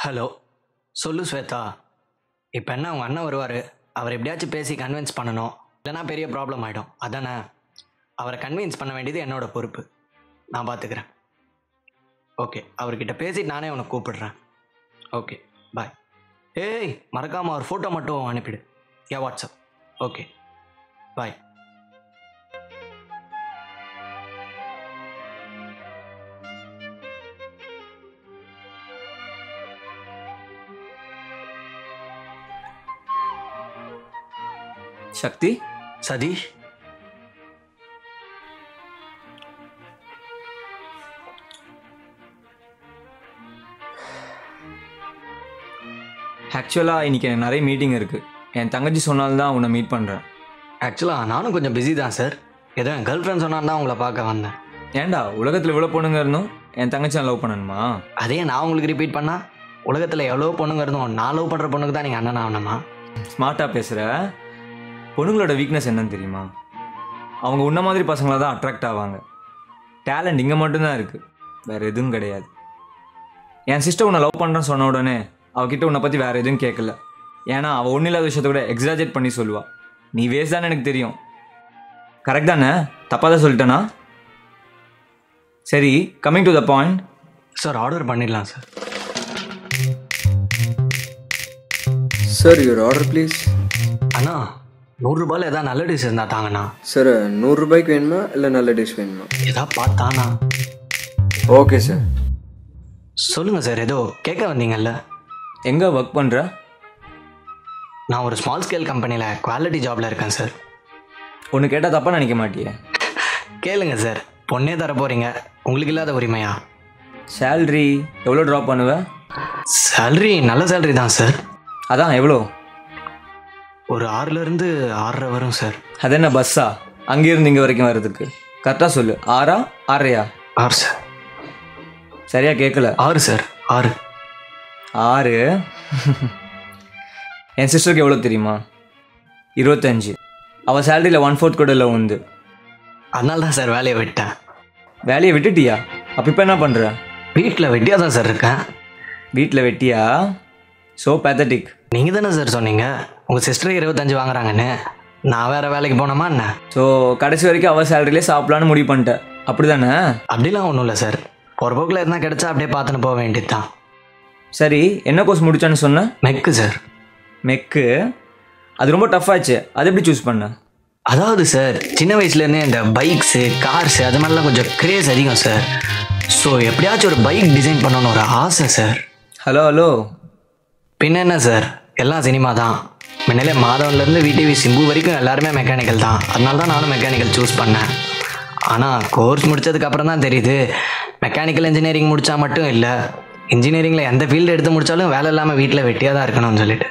Hello, சொல்லு ஸ்வேதா. இப்போ என்ன உங்கள் அண்ணன் வருவார், அவர் எப்படியாச்சும் பேசி கன்வின்ஸ் பண்ணணும், இல்லைனா பெரிய ப்ராப்ளம் ஆகிடும். அதானே? அவரை கன்வின்ஸ் பண்ண வேண்டியது என்னோட பொறுப்பு. நான் பார்த்துக்கிறேன். ஓகே, அவர்கிட்ட பேசிட்டு நானே உன்னை கூப்பிடுறேன். ஓகே, பாய். ஏய், மறக்காமல் ஒரு ஃபோட்டோ மட்டும் அனுப்பிடு. வாட்ஸ்அப். ஓகே, பாய். சக்தி, சதீஷ், ஆக்சுவலாக இன்றைக்கி எனக்கு நிறைய மீட்டிங் இருக்குது. என் தங்கச்சி சொன்னால்தான் உன்னை மீட் பண்ணுறேன். ஆக்சுவலாக நானும் கொஞ்சம் பிஸி தான் சார். ஏதோ என் கேர்ள் ஃப்ரெண்ட் சொன்னான் தான் உங்களை பார்க்க வந்தேன். ஏன்டா உலகத்தில் இவ்வளோ பொண்ணுங்க இருந்தும் என் தங்கச்சி நான் லவ் பண்ணணுமா? அதே நான் உங்களுக்கு ரிப்பீட் பண்ணால், உலகத்தில் எவ்வளோ பொண்ணுங்க இருந்தோம், நான் லவ் பண்ணுற பொண்ணுக்கு தான் நீங்கள் அண்ணன் ஆகணுமா? ஸ்மார்ட்டாக பேசுகிற. பொண்ணுங்களோட வீக்னஸ் என்னன்னு தெரியுமா? அவங்க உன்ன மாதிரி பசங்களாக தான் அட்ராக்ட் ஆவாங்க. டேலண்ட் இங்கே மட்டும்தான் இருக்குது, வேறு எதுவும் கிடையாது. என் சிஸ்டர் உன்னை லவ் பண்ணுறேன்னு சொன்ன உடனே அவகிட்ட உன்னை பற்றி வேறு எதுவும் கேட்கல. ஏன்னா அவள் ஒன்றும் இல்லாத விஷயத்த கூட எக்ஸாஜரேட் பண்ணி சொல்லுவாள். நீ வேஸ்ட் தானே எனக்கு தெரியும். கரெக்ட் தானே? தப்பாக தான் சொல்லிட்டேனா? சரி, coming to the point. Sir, order பண்ணிடலாம் sir. Sir, your order please. அண்ணா, 100 ரூபாயில் எதாவது நல்ல டிஷ் இருந்தால் தாங்கண்ணா. சார், 100 ரூபாய்க்கு வேணுமா இல்லை நல்ல டிஷ் வேணுமா? எதா பார்த்தாண்ணா. Okay sir. சொல்லுங்கள் சார், ஏதோ கேட்க வந்தீங்கல்ல. எங்கே ஒர்க் பண்ணுற? நான் ஒரு ஸ்மால் ஸ்கேல் கம்பெனியில் குவாலிட்டி ஜாபில் இருக்கேன் சார். ஒன்று கேட்டால் தப்பாக நினைக்க மாட்டியே? கேளுங்க சார், பொண்ணே தர போகிறீங்க, உங்களுக்கு இல்லாத உரிமையா? சேல்ரி எவ்வளோ ட்ராப் பண்ணுவேன்? சேல்ரி நல்ல சேல்ரி தான் சார். அதான் எவ்வளோ? ஒரு 6லேருந்து 6.5 வரும் சார். அது என்ன பஸ்ஸா அங்கேருந்து இங்கே வரைக்கும் வர்றதுக்கு? கரெக்டாக சொல்லு. 6 6 6 சார். சரியா கேட்கல. 6 சார், 6. 6. என் சிஸ்டருக்கு எவ்வளோ தெரியுமா? 25. அவள் சேலரியில் 1/4 கூட இல்லை உண்டு. அதனால தான் சார் வேலையை விட்டேன். வேலையை விட்டுட்டியா? அப்போ இப்போ என்ன பண்ணுற? வீட்டில் வெட்டியாக தான் சார் இருக்கேன். வீட்டில் வெட்டியா? So pathetic. நீங்கள் தானே சார் சொன்னீங்க உங்கள் சிஸ்டர் 25 வாங்குறாங்கன்னு. நான் வேறு வேலைக்கு போனோமா என்ன? ஸோ கடைசி வரைக்கும் அவள் சேலரியிலே சாப்பிட்லான்னு முடிவு பண்ணிட்டேன், அப்படி தானே? அப்படிலாம் ஒன்றும் இல்லை சார். ஒரு போக்கில் இருந்தால் கிடச்சா அப்படியே பார்த்துன்னு போக வேண்டியது தான். சரி, என்ன கோர்ஸ் முடிச்சான்னு சொன்னேன்? Mech sir. மெக்கு? அது ரொம்ப டஃப் ஆச்சு, அது எப்படி சூஸ் பண்ண? அதாவது சார், சின்ன வயசுலேருந்தே இந்த பைக்ஸு கார்ஸு அது மாதிரிலாம் கொஞ்சம் கிரேஸ் அதிகம் சார். ஸோ எப்படியாச்சும் ஒரு பைக் டிசைன் பண்ணணும்னு ஒரு ஆசை சார். ஹலோ. பின்ன என்ன சார், எல்லாம் சினிமா தான். முன்னாலே மாதவன்லேருந்து விடிவி சிம்பு வரைக்கும் எல்லாருமே மெக்கானிக்கல் தான். அதனால தான் நானும் மெக்கானிக்கல் சூஸ் பண்ணேன். ஆனால் கோர்ஸ் முடித்ததுக்கப்புறம் தான் தெரியுது, மெக்கானிக்கல் இன்ஜினியரிங் முடித்தா மட்டும் இல்லை, இன்ஜினியரிங்கில் எந்த ஃபீல்டு எடுத்து முடித்தாலும் வேலை இல்லாமல் வீட்டில் வெட்டியாக தான் இருக்கணும்னு சொல்லிட்டு.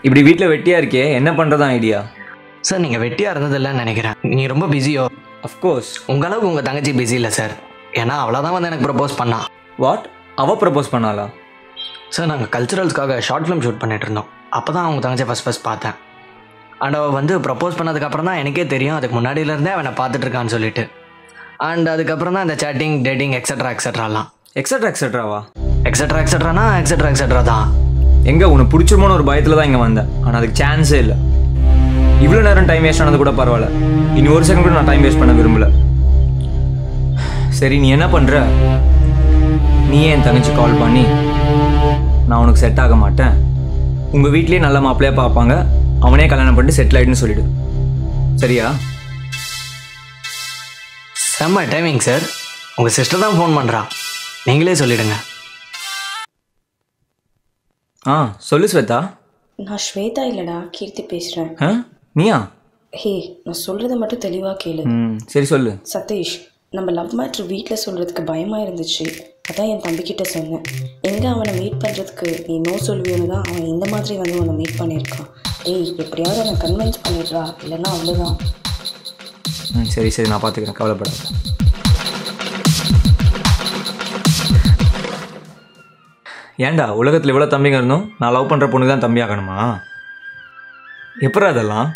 இப்படி வீட்டில் வெட்டியாக இருக்கே, என்ன பண்ணுறதான் ஐடியா? சார், நீங்கள் வெட்டியாக இருந்ததில்லன்னு நினைக்கிறேன். நீங்கள் ரொம்ப பிஸியோ? அஃப்கோர்ஸ். உங்கள் அளவுக்கு உங்கள் தங்கச்சி பிஸி இல்லை சார். ஏன்னா அவ்வளோதான் வந்து எனக்கு ப்ரப்போஸ் பண்ணா. வாட்? அவள் ப்ரப்போஸ் பண்ணாளா? சார், நாங்கள் கல்ச்சுரல்ஸ்க்காக ஷார்ட் ஃபிலிம் ஷூட் பண்ணிட்டு இருந்தோம். அப்போ தான் அவங்க தங்கச்சி ஃபஸ்ட் பார்த்தேன். அண்ட் அவள் வந்து ப்ரப்போஸ் பண்ணதுக்கப்புறம் தான் எனக்கே தெரியும் அதுக்கு முன்னாடியிலேருந்தே அவனை பார்த்துட்ருக்கான்னு சொல்லிட்டு. அண்ட் அதுக்கப்புறம் தான் இந்த சேட்டிங், டேட்டிங் எக்ஸட்ராலாம். எக்ஸட்ராவா? எக்ஸட்ரா தான். எங்கே உனக்கு பிடிச்சிருமோன்னு ஒரு பயத்தில் தான் இங்கே வந்தேன். ஆனால் அதுக்கு சான்ஸே இல்லை. இவ்வளோ நேரம் டைம் வேஸ்ட் ஆனது கூட பரவாயில்ல, இனி ஒரு செகண்ட் கூட நான் டைம் வேஸ்ட் பண்ண விரும்பல. சரி, நீ என்ன பண்ணுற? நீயே என் தங்கச்சி கால் பண்ணி, நான் உனக்கு செட் ஆக மாட்டேன், உங்கள் வீட்லேயே நல்ல மாப்பிள்ளையாக பார்ப்பாங்க, அவனே கல்யாணம் பண்ணிட்டு செட்டில் ஆகிட்டுன்னு சொல்லிடு. சரியா? செம்ம டைமிங் சார். உங்கள் சிஸ்டர் தான் ஃபோன் பண்ணுறா, நீங்களே சொல்லிவிடுங்க. சொல்லு ஸ்வேதா. நான் ஸ்வேதா இல்லைடா, கீர்த்தி பேசுகிறேன். நீயா? ஹே, நான் சொல்கிறத மட்டும் தெளிவாக கேளு. சரி சொல்லு. சதீஷ், நம்ம லவ் மேட்ரு வீட்டில் சொல்கிறதுக்கு பயமாக இருந்துச்சு. அதான் என் தம்பிக்கிட்ட சொன்னேன். எங்கே அவனை மீட் பண்ணுறதுக்கு நீ நோ சொல்வியோன்னு தான் அவன் இந்த மாதிரி வந்து உன்னை மீட் பண்ணியிருக்கான். எப்படியாவது அவனை கன்வின்ஸ் பண்ணிடுறா, இல்லைன்னா அவ்வளோதான். சரி, நான் பார்த்துக்கிறேன், கவலைப்படாத. ஏன்டா உலகத்தில் இவ்வளோ தம்பிங்க இருந்தோம் நான் லவ் பண்ணுற பொண்ணுக்கு தான் தம்பி ஆகணுமா? எப்படி அதெல்லாம்?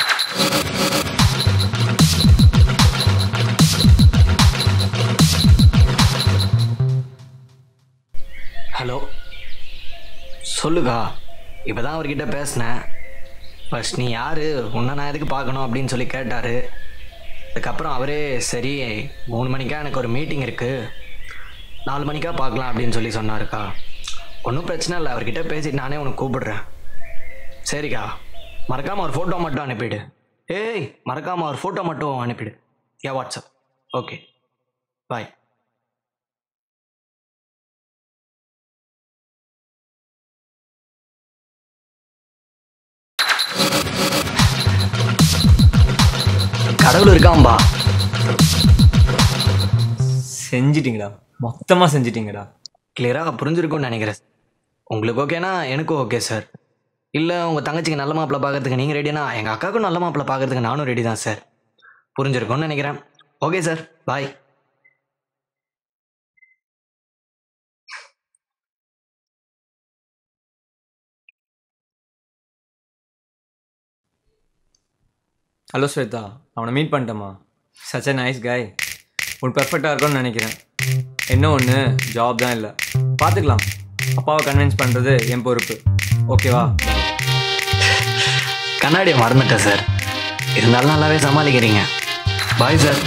சொல்லுக்கா. இப்போ தான் அவர்கிட்ட பேசினேன். ஃபர்ஸ்ட் நீ யார், உன்னை நான் எதுக்கு பார்க்கணும் அப்படின்னு சொல்லி கேட்டார். அதுக்கப்புறம் அவரே சரி 3 மணிக்கா எனக்கு ஒரு மீட்டிங் இருக்குது, 4 மணிக்கா பார்க்கலாம் அப்படின்னு சொல்லி சொன்னாருக்கா. ஒன்றும் பிரச்சனை இல்லை, அவர்கிட்ட பேசிட்டு நானே உனக்கு கூப்பிடுறேன். சரிக்கா, மறக்காமல் ஒரு ஃபோட்டோ மட்டும் அனுப்பிடு. ஏய், மறக்காமல் ஒரு ஃபோட்டோ மட்டும் அனுப்பிடு. வாட்ஸ்அப். ஓகே, பாய். கடவுள் இருக்காம்பா. செஞ்சிட்டிங்கடா, மொத்தமாக செஞ்சிட்டிங்கடா. கிளியராக புரிஞ்சிருக்கும்னு நினைக்கிறேன். உங்களுக்கு ஓகேனா எனக்கும் ஓகே சார். இல்லை உங்கள் தங்கச்சிக்கு நல்ல மாப்பிள்ளை பார்க்கறதுக்கு நீங்கள் ரெடினா எங்கள் அக்காவுக்கும் நல்ல மாப்பிள்ளை பார்க்கறதுக்கு நானும் ரெடி தான் சார். புரிஞ்சிருக்கும்னு நினைக்கிறேன். Okay sir, bye. Hello Shweta, அவனை மீட் பண்ணிட்டேம்மா. Such a nice guy. உன் பெர்ஃபெக்டாக இருக்கும்னு நினைக்கிறேன். என்ன ஒன்று, ஜாப் தான் இல்லை, பார்த்துக்கலாம். அப்பாவை கன்வின்ஸ் பண்ணுறது என் பொறுப்பு. ஓகேவா? கண்ணாடியை மறந்துட்டேன் சார். இருந்தாலும் நல்லாவே சமாளிக்கிறீங்க. Bye sir.